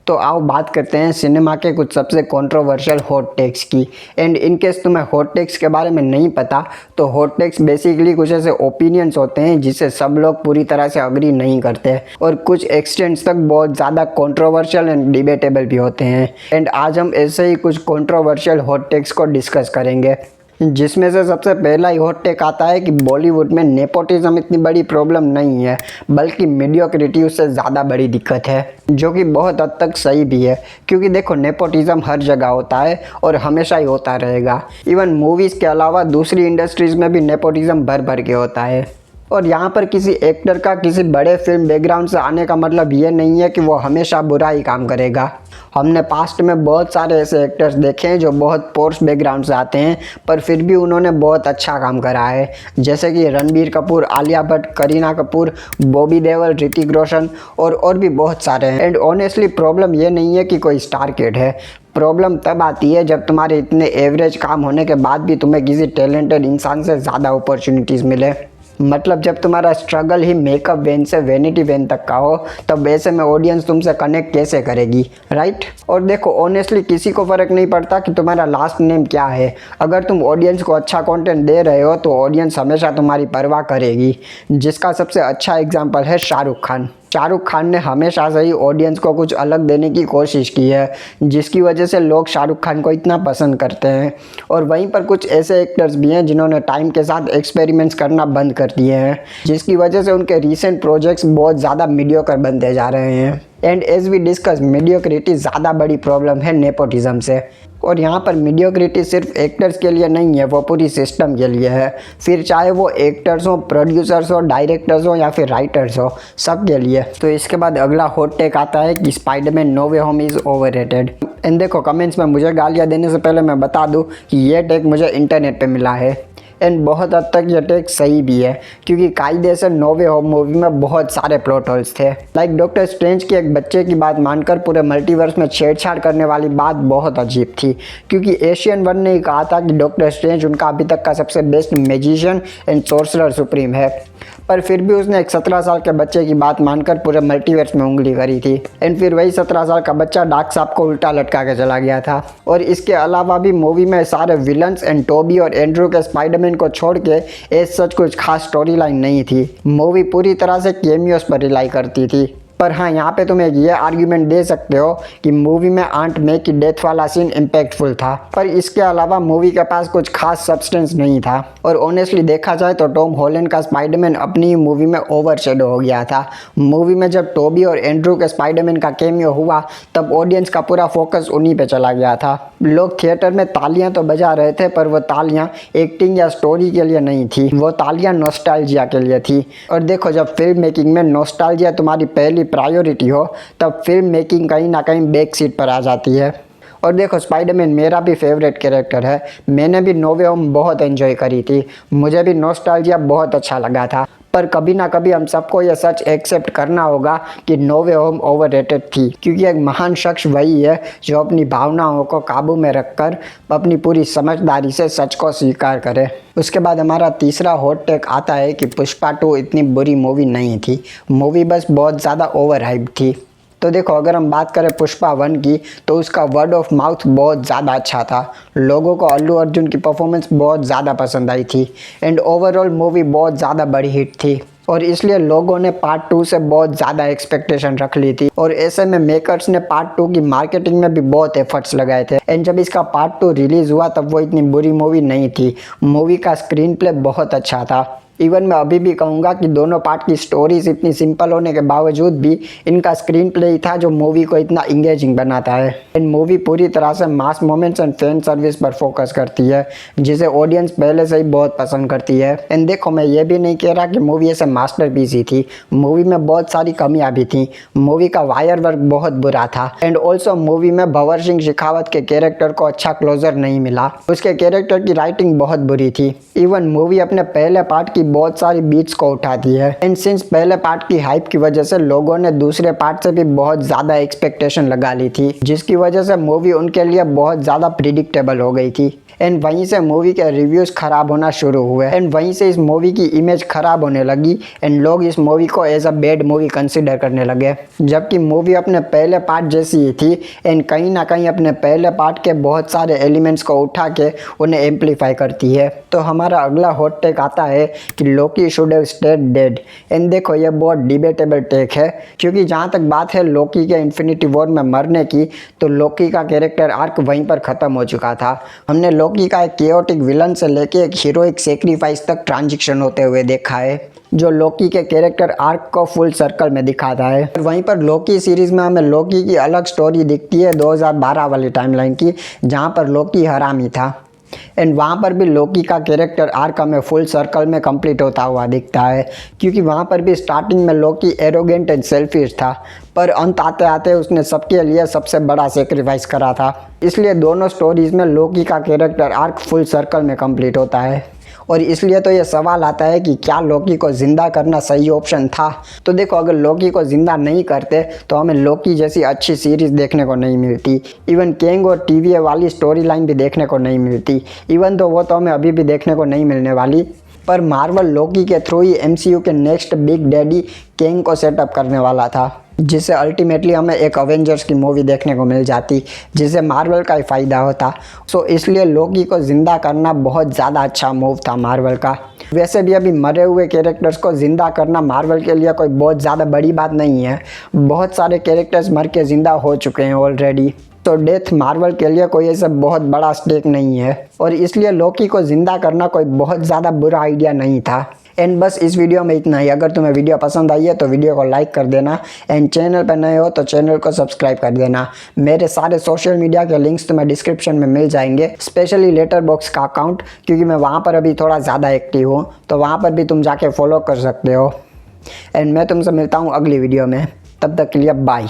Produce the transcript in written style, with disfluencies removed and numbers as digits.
तो आओ बात करते हैं सिनेमा के कुछ सबसे कंट्रोवर्शियल हॉट टेक्स की। एंड इन केस तुम्हें हॉट टेक्स के बारे में नहीं पता तो हॉट टेक्स बेसिकली कुछ ऐसे ओपिनियंस होते हैं जिससे सब लोग पूरी तरह से अग्री नहीं करते और कुछ एक्सटेंट्स तक बहुत ज़्यादा कंट्रोवर्शियल एंड डिबेटेबल भी होते हैं। एंड आज हम ऐसे ही कुछ कंट्रोवर्शियल हॉट टेक्स को डिस्कस करेंगे, जिसमें से सबसे पहला ही हॉट टेक आता है कि बॉलीवुड में नेपोटिज्म इतनी बड़ी प्रॉब्लम नहीं है बल्कि मीडियोक्रिटी उससे ज़्यादा बड़ी दिक्कत है, जो कि बहुत हद तक सही भी है। क्योंकि देखो, नेपोटिज्म हर जगह होता है और हमेशा ही होता रहेगा। इवन मूवीज़ के अलावा दूसरी इंडस्ट्रीज़ में भी नेपोटिज्म भर भर के होता है। और यहाँ पर किसी एक्टर का किसी बड़े फिल्म बैकग्राउंड से आने का मतलब ये नहीं है कि वो हमेशा बुरा ही काम करेगा। हमने पास्ट में बहुत सारे ऐसे एक्टर्स देखे हैं जो बहुत पोर्स बैकग्राउंड से आते हैं पर फिर भी उन्होंने बहुत अच्छा काम करा है, जैसे कि रणबीर कपूर, आलिया भट्ट, करीना कपूर, बॉबी देओल, ऋतिक रोशन और भी बहुत सारे हैं। एंड ऑनेस्टली प्रॉब्लम ये नहीं है कि कोई स्टार किड है। प्रॉब्लम तब आती है जब तुम्हारे इतने एवरेज काम होने के बाद भी तुम्हें किसी टैलेंटेड इंसान से ज़्यादा अपॉर्चुनिटीज़ मिले। मतलब जब तुम्हारा स्ट्रगल ही मेकअप वैन से वैनिटी वैन तक का हो, तब ऐसे में ऑडियंस तुमसे कनेक्ट कैसे करेगी, राइट? और देखो, ऑनेस्टली किसी को फ़र्क नहीं पड़ता कि तुम्हारा लास्ट नेम क्या है। अगर तुम ऑडियंस को अच्छा कंटेंट दे रहे हो तो ऑडियंस हमेशा तुम्हारी परवाह करेगी, जिसका सबसे अच्छा एग्जांपल है शाहरुख खान। शाहरुख खान ने हमेशा से ही ऑडियंस को कुछ अलग देने की कोशिश की है, जिसकी वजह से लोग शाहरुख खान को इतना पसंद करते हैं। और वहीं पर कुछ ऐसे एक्टर्स भी हैं जिन्होंने टाइम के साथ एक्सपेरिमेंट्स करना बंद कर दिए हैं, जिसकी वजह से उनके रीसेंट प्रोजेक्ट्स बहुत ज़्यादा मीडियोकर बनते जा रहे हैं। And as we discuss, mediocrity ज़्यादा बड़ी प्रॉब्लम है नेपोटिज्म से। और यहाँ पर मीडियोक्रिटी सिर्फ एक्टर्स के लिए नहीं है, वो पूरी सिस्टम के लिए है। फिर चाहे वो एक्टर्स हो, प्रोड्यूसर्स हो, डायरेक्टर्स हो या फिर राइटर्स हो, सब के लिए। तो इसके बाद अगला हॉट टेक आता है कि Spiderman no way home is overrated. And देखो, कमेंट्स में मुझे गालियाँ देने से पहले मैं बता दूँ कि ये टेक मुझे इंटरनेट पर मिला है। एंड बहुत हद तक ये टेक सही भी है, क्योंकि कायदे से नो वे होम मूवी में बहुत सारे प्लॉट होल्स थे। लाइक डॉक्टर स्ट्रेंज की एक बच्चे की बात मानकर पूरे मल्टीवर्स में छेड़छाड़ करने वाली बात बहुत अजीब थी, क्योंकि एशियन वन ने ही कहा था कि डॉक्टर स्ट्रेंज उनका अभी तक का सबसे best magician and sorcerer supreme है, पर फिर भी उसने एक 17 साल के बच्चे की बात मानकर पूरे मल्टीवर्स में उंगली करी थी। एंड फिर वही 17 साल का बच्चा डार्क साहब को उल्टा लटका के चला गया था। और इसके अलावा भी मूवी में सारे विलन्स एंड टोबी और एंड्रू के स्पाइडरमैन को छोड़ के एज सच कुछ खास स्टोरी लाइन नहीं थी। मूवी पूरी तरह से कैमियोस पर रिलाई करती थी। पर हाँ, यहाँ पे तुम एक ये आर्ग्यूमेंट दे सकते हो कि मूवी में आंट मे की डेथ वाला सीन इम्पैक्टफुल था, पर इसके अलावा मूवी के पास कुछ खास सब्सटेंस नहीं था। और ऑनेस्टली देखा जाए तो टॉम हॉलैंड का स्पाइडरमैन अपनी ही मूवी में ओवरशैडो हो गया था। मूवी में जब टोबी और एंड्रू के स्पाइडरमैन का कैमियो हुआ तब ऑडियंस का पूरा फोकस उन्हीं पे चला गया था। लोग थिएटर में तालियां तो बजा रहे थे, पर वो तालियां एक्टिंग या स्टोरी के लिए नहीं थी, वो तालियां नॉस्टैल्जिया के लिए थी। और देखो, जब फिल्म मेकिंग में नॉस्टैल्जिया तुम्हारी पहली प्रायोरिटी हो तब फिल्म मेकिंग कहीं ना कहीं बैक सीट पर आ जाती है। और देखो, स्पाइडरमैन मेरा भी फेवरेट कैरेक्टर है। मैंने भी नो वे होम बहुत एंजॉय करी थी, मुझे भी नॉस्टैल्जिया बहुत अच्छा लगा था। पर कभी ना कभी हम सबको यह सच एक्सेप्ट करना होगा कि नो वे होम ओवररेटेड थी, क्योंकि एक महान शख्स वही है जो अपनी भावनाओं को काबू में रखकर अपनी पूरी समझदारी से सच को स्वीकार करे। उसके बाद हमारा तीसरा हॉट टेक आता है कि पुष्पा 2 इतनी बुरी मूवी नहीं थी, मूवी बस बहुत ज़्यादा ओवर हाइप थी। तो देखो, अगर हम बात करें पुष्पा 1 की तो उसका वर्ड ऑफ माउथ बहुत ज़्यादा अच्छा था। लोगों को अल्लू अर्जुन की परफॉर्मेंस बहुत ज़्यादा पसंद आई थी एंड ओवरऑल मूवी बहुत ज़्यादा बड़ी हिट थी। और इसलिए लोगों ने पार्ट 2 से बहुत ज़्यादा एक्सपेक्टेशन रख ली थी। और ऐसे में मेकर्स ने पार्ट 2 की मार्केटिंग में भी बहुत एफर्ट्स लगाए थे। एंड जब इसका पार्ट 2 रिलीज़ हुआ तब वो इतनी बुरी मूवी नहीं थी। मूवी का स्क्रीन प्ले बहुत अच्छा था। इवन मैं अभी भी कहूँगा कि दोनों पार्ट की स्टोरीज इतनी सिंपल होने के बावजूद भी इनका स्क्रीन प्ले ही था जो मूवी को इतना इंगेजिंग बनाता है। एंड मूवी पूरी तरह से मास मोमेंट्स एंड फैन सर्विस पर फोकस करती है, जिसे ऑडियंस पहले से ही बहुत पसंद करती है। एंड देखो, मैं ये भी नहीं कह रहा कि मूवी ऐसे मास्टरपीस ही थी, मूवी में बहुत सारी कमियां भी थी। मूवी का वायर वर्क बहुत बुरा था। एंड ऑल्सो मूवी में भंवर सिंह शेखावत के कैरेक्टर को अच्छा क्लोजर नहीं मिला, उसके कैरेक्टर की राइटिंग बहुत बुरी थी। इवन मूवी अपने पहले पार्ट की बहुत सारी बीट्स को उठाती है। एंड सिंस पहले पार्ट की हाइप की वजह से लोगों ने दूसरे पार्ट से भी बहुत ज़्यादा एक्सपेक्टेशन लगा ली थी, जिसकी वजह से मूवी उनके लिए बहुत ज़्यादा प्रिडिक्टेबल हो गई थी। एंड वहीं से मूवी के रिव्यूज़ ख़राब होना शुरू हुए एंड वहीं से इस मूवी की इमेज ख़राब होने लगी एंड लोग इस मूवी को as a bad movie consider करने लगे, जबकि मूवी अपने पहले पार्ट जैसी ही थी एंड कहीं ना कहीं अपने पहले पार्ट के बहुत सारे एलिमेंट्स को उठा के उन्हें एम्पलीफाई करती है। तो हमारा अगला हॉट टेक आता है कि Loki should have stayed dead. And देखो ये बहुत डिबेटेबल टेक है, क्योंकि जहाँ तक बात है लोकी के इन्फिनिटी वॉर में मरने की, तो लोकी का कैरेक्टर आर्क वहीं पर ख़त्म हो चुका था। हमने लोकी का एक केओटिक विलन से लेके एक हीरोइक सेक्रीफाइस तक ट्रांजिशन होते हुए देखा है, जो लोकी के कैरेक्टर आर्क को फुल सर्कल में दिखाता है। और वहीं पर लोकी सीरीज़ में हमें लोकी की अलग स्टोरी दिखती है 2012 वाली टाइमलाइन की, जहाँ पर लोकी हरामी था एंड वहाँ पर भी लोकी का कैरेक्टर आर्क हमें फुल सर्कल में कंप्लीट होता हुआ दिखता है, क्योंकि वहाँ पर भी स्टार्टिंग में लोकी एरोगेंट एंड सेल्फिश था, पर अंत आते आते उसने सबके लिए सबसे बड़ा सेक्रीफाइस करा था। इसलिए दोनों स्टोरीज़ में लोकी का कैरेक्टर आर्क फुल सर्कल में कंप्लीट होता है। और इसलिए तो ये सवाल आता है कि क्या लोकी को ज़िंदा करना सही ऑप्शन था। तो देखो, अगर लोकी को ज़िंदा नहीं करते तो हमें लोकी जैसी अच्छी सीरीज़ देखने को नहीं मिलती, इवन कैंग और टीवीए वाली स्टोरी लाइन भी देखने को नहीं मिलती, इवन तो वो तो हमें अभी भी देखने को नहीं मिलने वाली। पर मार्वल लोकी के थ्रू ही एमसीयू के नेक्स्ट बिग डैडी कैंग को सेटअप करने वाला था, जिससे अल्टीमेटली हमें एक अवेंजर्स की मूवी देखने को मिल जाती, जिससे मार्वल का ही फ़ायदा होता। सो इसलिए लोकी को ज़िंदा करना बहुत ज़्यादा अच्छा मूव था मार्वल का। वैसे भी अभी मरे हुए कैरेक्टर्स को ज़िंदा करना मार्वल के लिए कोई बहुत ज़्यादा बड़ी बात नहीं है, बहुत सारे कैरेक्टर्स मर के ज़िंदा हो चुके हैं ऑलरेडी। तो डेथ मार्वल के लिए कोई ऐसा बहुत बड़ा स्टेक नहीं है, और इसलिए लोकी को ज़िंदा करना कोई बहुत ज़्यादा बुरा आइडिया नहीं था। एंड बस इस वीडियो में इतना ही। अगर तुम्हें वीडियो पसंद आई है तो वीडियो को लाइक कर देना एंड चैनल पर नए हो तो चैनल को सब्सक्राइब कर देना। मेरे सारे सोशल मीडिया के लिंक्स तुम्हें डिस्क्रिप्शन में मिल जाएंगे, स्पेशली लेटर बॉक्स का अकाउंट, क्योंकि मैं वहाँ पर अभी थोड़ा ज़्यादा एक्टिव हूँ, तो वहाँ पर भी तुम जाके फॉलो कर सकते हो। एंड मैं तुमसे मिलता हूँ अगली वीडियो में, तब तक के लिए बाय।